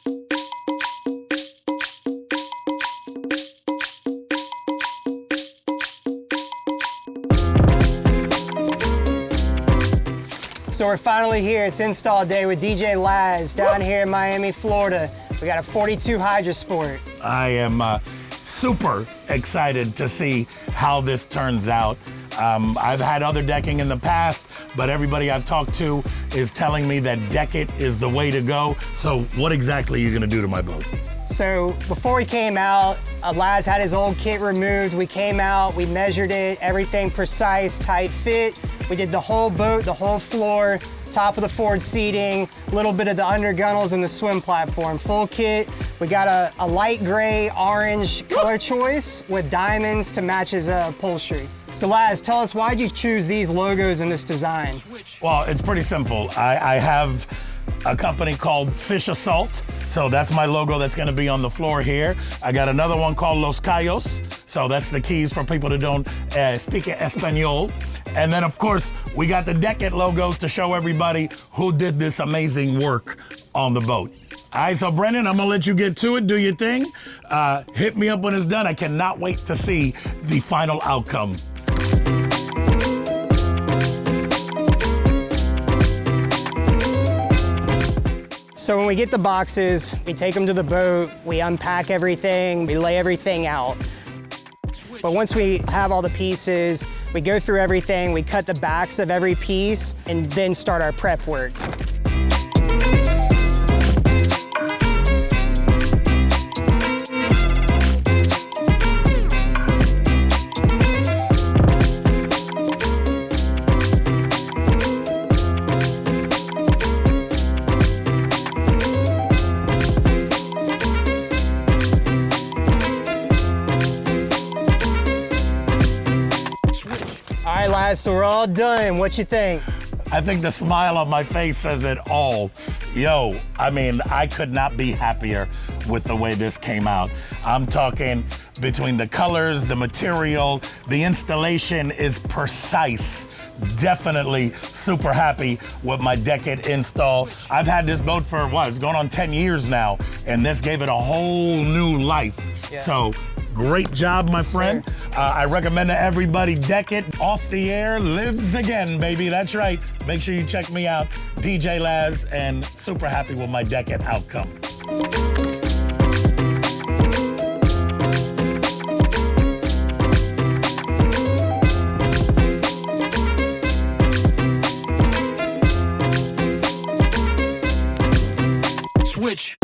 So we're finally here. It's install day with DJ Laz down here in Miami, Florida. We got a 42 Hydra-Sport. I am super excited to see how this turns out. I've had other decking in the past, but everybody I've talked to is telling me that DEKit is the way to go. So what exactly are you gonna do to my boat? So before we came out, Laz had his old kit removed. We came out, we measured it, everything precise, tight fit. We did the whole boat, the whole floor, top of the forward seating, a little bit of the undergunnels and the swim platform, full kit. We got a light gray, orange color choice with diamonds to match his upholstery. So Laz, tell us, why'd you choose these logos in this design? Well, it's pretty simple. I have a company called Fish Assault, so that's my logo that's gonna be on the floor here. I got another one called Los Cayos, so that's the keys for people that don't speak Espanol. And then, of course, we got the DEKit logos to show everybody who did this amazing work on the boat. All right, so Brendan, I'm gonna let you get to it, do your thing. Hit me up when it's done. I cannot wait to see the final outcome. So when we get the boxes, we take them to the boat, we unpack everything, we lay everything out. But once we have all the pieces, we go through everything, we cut the backs of every piece, and then start our prep work. All right, Laz, so we're all done. What you think? I think the smile on my face says it all. Yo, I mean, I could not be happier with the way this came out. I'm talking between the colors, the material, the installation is precise. Definitely super happy with my DEKit install. I've had this boat for what, it's going on 10 years now, and this gave it a whole new life. Yeah. So, great job, my friend. I recommend to everybody, DEKit off the air lives again, baby. That's right. Make sure you check me out, DJ Laz, and super happy with my DEKit outcome. Switch.